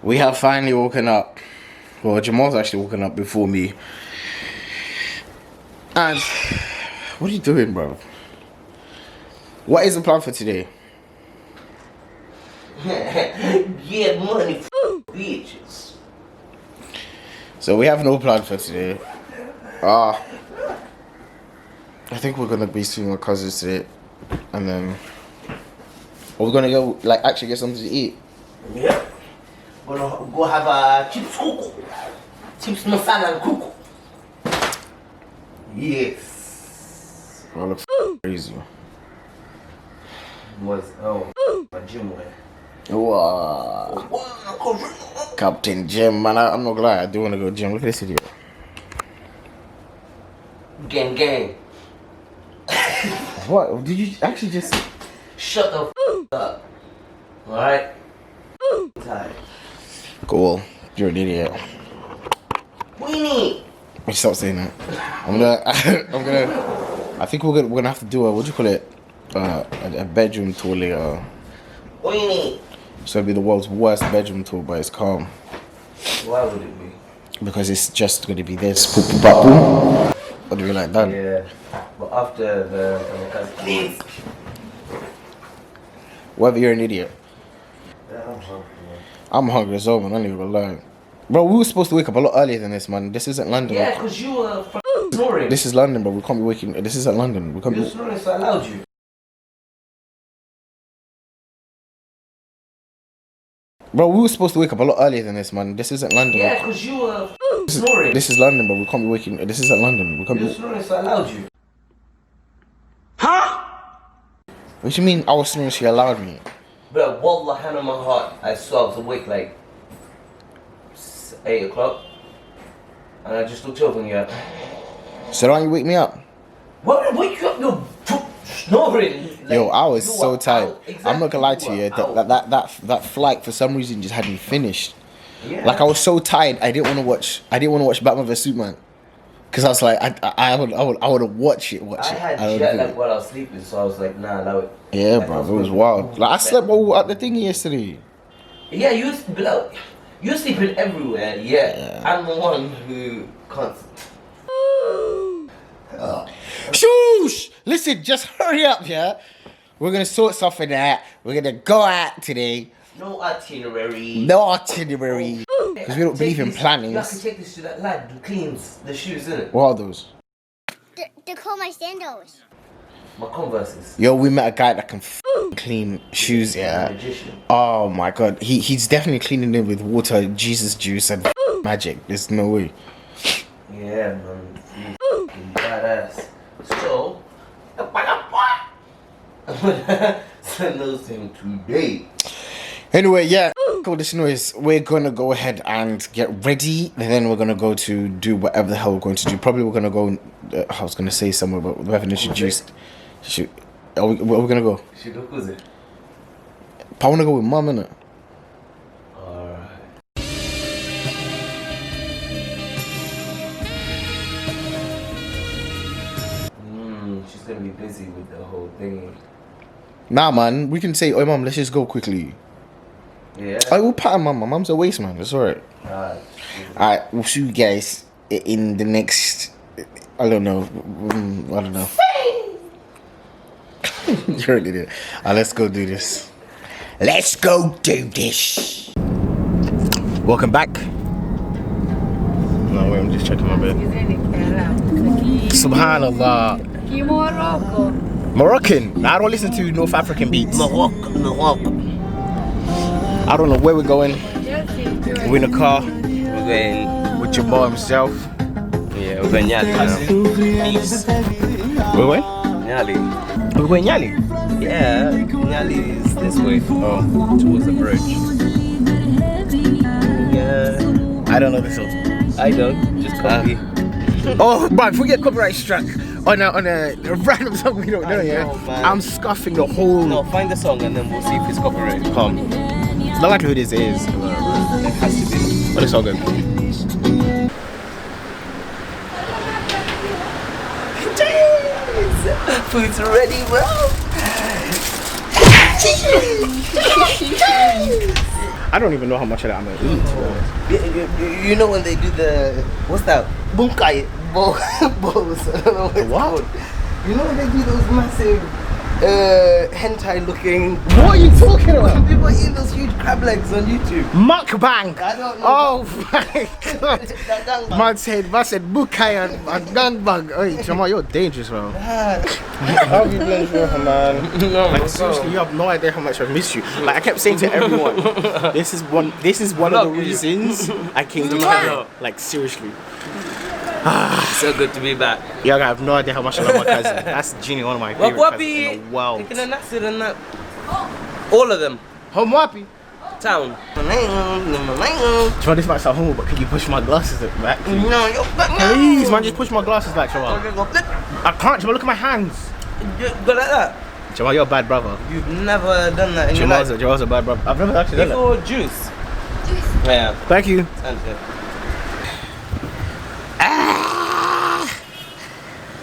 We have finally woken up. Well, Jamal's actually woken up before me. And what are you doing, bro? What is the plan for today? Get money, bitches. So we have no plan for today. I think we're gonna be seeing my cousins today, and then we're gonna go like actually get something to eat. Yeah. Gonna go have a chips cuckoo. Chips masala and cuckoo. Yes. I look crazy. Was my gym wear. Wow. Captain Jim, man, I'm not gonna lie, I do wanna go gym. Look at this idiot. Gang gang. What? Did you actually just Shut the up. Alright? Tired. Cool. You're an idiot. Weenie! Stop saying that. I think we're gonna have to do what do you call it? A bedroom tour later. Weenie! So it'll be the world's worst bedroom tour, but it's calm. Why would it be? Because it's just gonna be this poop bubble. What do we like that? Yeah. But after the please. Whether you're an idiot. Yeah, I'm hungry. I'm hungry as well, man. I'm not even gonna lie. Bro, we were supposed to wake up a lot earlier than this, man. This isn't London. Yeah, because you were snoring. This is London, bro. We can't be waking. This isn't London. We can't You were be. snoring, so I allowed you. Bro, we were supposed to wake up a lot earlier than this, man. This isn't London. Yeah, because you were snoring. This is London, bro. We can't be waking. This isn't London. We can't You be. were snoring, so I allowed you. What do you mean? I was snoring. She allowed me. But wallah, hand on my heart, I saw I was awake like 8 o'clock. And I just looked over and you're So don't you wake me up? what wake you up? You're snoring. Like, Yo, I was you so were tired. out. Exactly, I'm not gonna lie to you. That flight for some reason just had me finished. Yeah. Like I was so tired. I didn't want to watch. Batman vs Superman. Cause I was like, I would watch it. I had jet lag while I was sleeping, so I was like, nah, allow it. Yeah, Like, bro, it was wild. Like I slept at the thing yesterday. Yeah, you're sleeping everywhere. Yeah, I'm the one who can't. Shoosh! Listen, just hurry up, yeah. We're gonna sort something out. We're gonna go out today. No itinerary. No itinerary. Because we don't believe in planning. You have to take this to that lad who cleans the shoes, innit? What are those? They're called my sandals. My Converses. Yo, we met a guy that can clean shoes, yeah. Magician. Oh my god. He's definitely cleaning it with water, Jesus juice, and magic. There's no way. Yeah, man. You fucking badass. So, I'm gonna send those to him today. Anyway, yeah, cool. This noise. We're gonna go ahead and get ready, and then we're gonna go to do whatever the hell we're going to do. Probably we're gonna go. I was gonna say somewhere, but we haven't introduced. Where are we gonna go? Shidokuze. I wanna go with mum, innit? Alright. She's gonna be busy with the whole thing. Nah, man. We can say, "Oh, mum, let's just go quickly." Yeah. I will pattern my mum's a waste man. It's alright. Alright, we'll see you guys in the next. I don't know. I don't know. You're an idiot. Let's go do this. Let's go do this. Welcome back. No, wait, I'm just checking my bed. Subhanallah. Moroccan. I don't listen to North African beats. Morocco. I don't know where we're going. We're in a car We're going. with your boy himself. Yeah, we're going Nyali now. We're going? Nyali. We're going Yali. Yeah, Nyali is this way. Oh, Towards the bridge. Yeah. I don't know this song. I don't. Just copy. Oh, but forget copyright struck on a random song we don't know. I Yeah, know, man. I'm scuffing the whole. No, find the song and then we'll see if it's copyrighted. Come. The likelihood is it is. It has to be. But it's all good. Food's ready, bro. I don't even know how much of that I'm gonna eat. You know when they do the what's that? Bunkai bowls. I don't know what it's What? called. You know when they do those massive hentai looking. What are you talking about? People eat those huge crab legs on YouTube. Mukbang. I don't know. Oh my god. That gangbang. Man said bukai and gangbang. Hey, Jamal, you're dangerous, bro. How have you been for, man? No, Like seriously, you have no idea how much I miss you. Like I kept saying to everyone, this is one of the reasons I came to Kenya. Like seriously. So good to be back. Yeah, I have no idea how much I love my cousin. That's Genie, one of my favorite cousins in the world. Taking an acid and that. All of them. Home wapi? Town. Jamal, this might sound homo, but can you push my glasses back? No, you're back. Please, man, just push my glasses back, Jamal. I can't, Jamal, look at my hands. Go like that. Jamal, you're a bad brother. You've never done that in your life. Jamal's a bad brother. I've never actually done that. Before juice. Yeah. Thank you. And,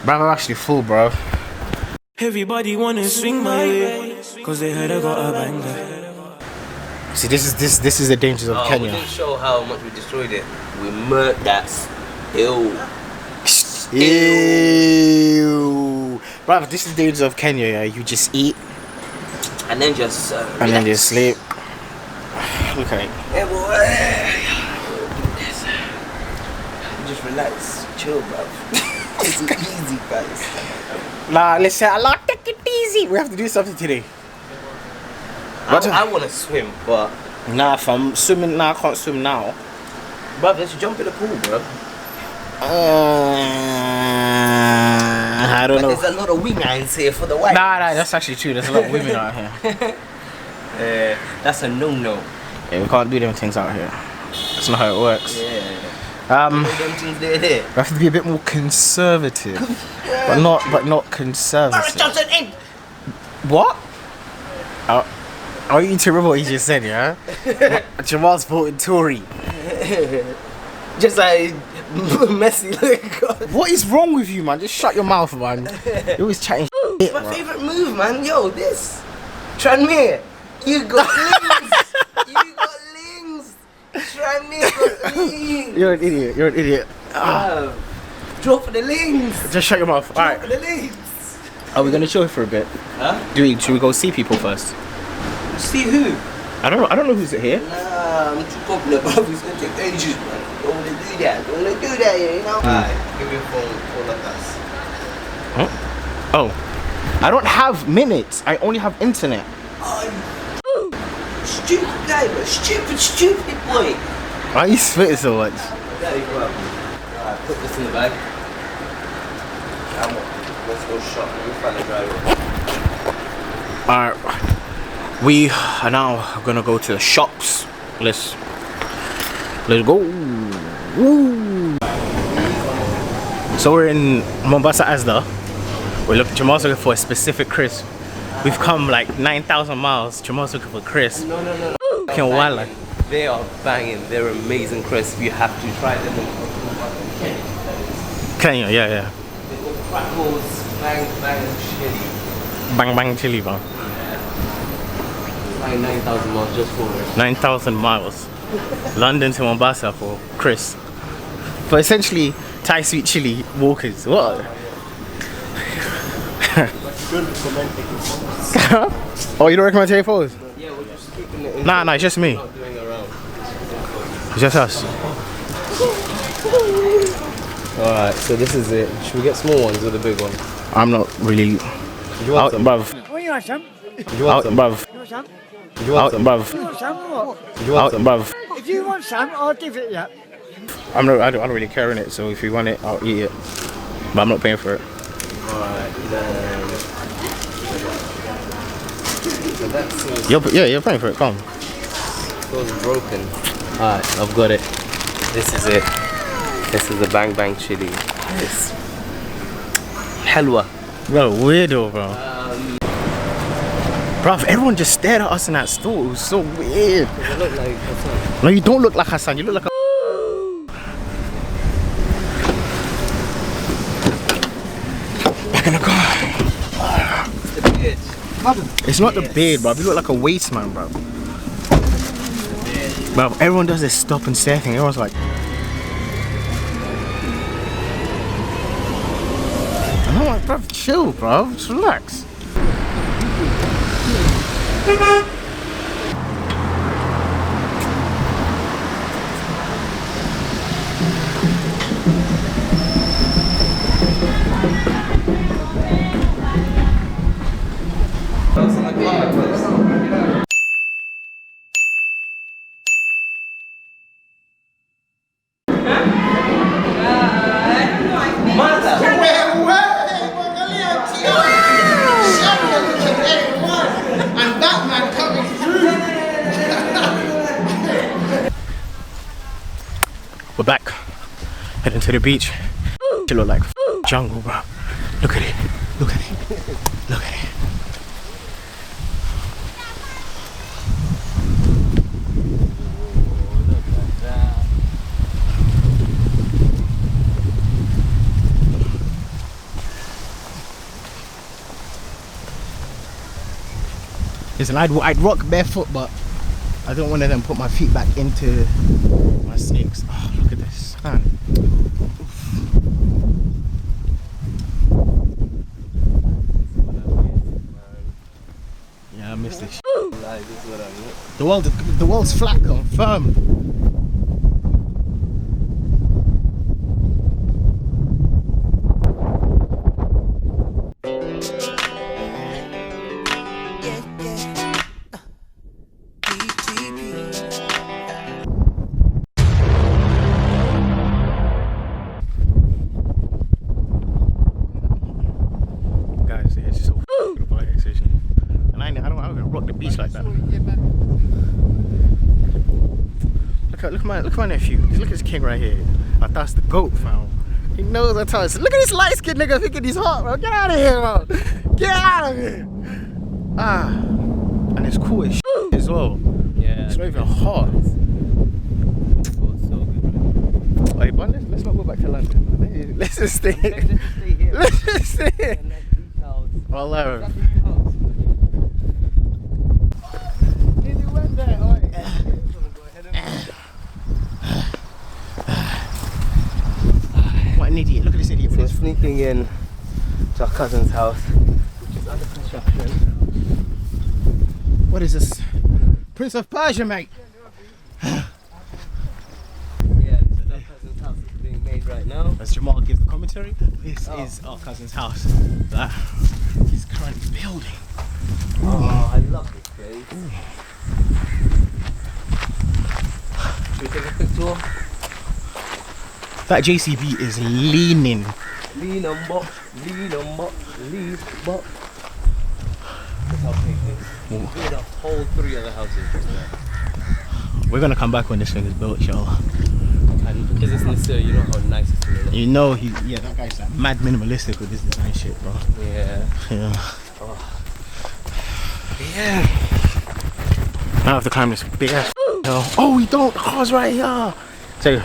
Bro, I'm actually full, bro. Everybody wanna swing my way, cause they heard I got a banger. See, this is the dangers of we Kenya. didn't show how much we destroyed it. We murked that. Ew. Ew. Bro, this is the dangers of Kenya, yeah. You just eat And then just and then just sleep. Look at it. Hey boy. Just relax. Chill, bro. It's easy, guys. Nah, listen, Allah, take it easy. We have to do something today. I want to swim, but Nah, if I'm swimming now, I can't swim now. bruv, let's jump in the pool, bro. I don't know. There's a lot of wingers here for the white. Nah, that's actually true. There's a lot of women out here. That's a no-no. Yeah, we can't do them things out here. That's not how it works. Yeah. We Them things there. have to be a bit more conservative, but not conservative. Johnson in. What? Are you to remember what you just said, yeah? Jamal's voting Tory. Just like messy. What is wrong with you, man? Just shut your mouth, man. You're always chatting shit, My bro. favorite move, man. Yo, this. Tranmere. You got links. You got links. Tranmere got links. You're an idiot. You're an idiot. Draw for the links. Just shut your mouth. All For right. the links. Are we gonna chill for a bit? Huh? Should we go see people first? See who? I don't know who's here. Nah, I'm too popular, bro. It's gonna take ages, man. Don't wanna do that. Don't wanna do that, yeah, you know? Alright, give me a phone, call like us. Huh? Oh, I don't have minutes. I only have internet. Oh, stupid guy, bro. Stupid boy. Why are you spitting so much? Daddy, go out. Alright, put this in the bag. Let's go shop. Let me find the driver. Alright, we are now gonna go to the shops. Let's go. Woo. So we're in Mombasa Asda. Jamal's looking for a specific crisp. We've come like 9,000 miles. Jamal's looking for crisp. No. Fucking wild. They are banging. They're amazing crisp. You have to try them. Kenya, yeah. Crackles, bang, chili. Bang chili, bro. flying 9,000 miles just for it. 9,000 miles. London to Mombasa for Chris. But essentially, Thai sweet chili walkers. What? Oh, you don't recommend taking photos? Yeah, we're just keeping it in. Nah, it's just me. Not doing around. It's just us. Alright, so this is it. Should we get small ones or the big one? I'm not really. You want some? Bruv. What you want, some? You want some? Bruv. You want some? You want some? Bruv. You want some or what? You want some? Bruv. If you want some, I'll give it you. I don't really care in it, so if you want it, I'll eat it. But I'm not paying for it. Alright, then. So that's You're paying for it, come. so broken. Alright, I've got it. This is it. This is the bang bang chili. It's halwa. Bro, weirdo, bro. Bro, everyone just stared at us in that store. It was so weird. Does it look like Hassan? No, you don't look like Hassan. You look like a. Back in the car. It's the beard. It's not the beard, bro. You look like a waste man, bro. Bro, everyone does this stop and stare thing. Everyone's like. I'm like, bro, chill, bro. Just relax. We're back, heading to the beach. It look like jungle, bro. Look at it, look at it, look at it. Listen, I'd rock barefoot, but I don't want to then put my feet back into my snakes. Oh, look at this, man. Yeah, I missed this. The world's flat, confirmed. Guys, it's just so beautiful here, seriously. And I don't even rock the beach like that. Look at my nephew. Look at this king right here. Like, that's the goat, fam. He knows I touch. Look at this light skinned nigga thinking he's hot, bro. Get out of here, bro. Get out of here. Ah, and it's cool as shit as well. Yeah. It's not even hot. So good. Wait, but let's not go back to London, man. Let's just stay here. Let's just stay here. Let's just stay here. And let's beach house. Well, That's the new house. Nearly went there, oi. What an idiot. Look at this idiot. So we're sneaking in to our cousin's house, which is under construction. What is this? Prince of Persia, mate. Yeah, this is our cousin's house that's being made right now. As Jamal gives the commentary, this is our cousin's house that he's currently building. Oh, I love this place. Should we take a quick tour? That JCB is leaning. Lean on box, lean on box, lean box. That's how big it is. We made a whole 3 other houses just now. We're gonna come back when this thing is built, y'all. And because it's necessary, you know how nice it's gonna look. You know, that guy's like mad minimalistic with this design shit, bro. Yeah. Yeah. Oh. Yeah. Now I have to climb this big ass hill. Oh, we don't. Car's right here. So.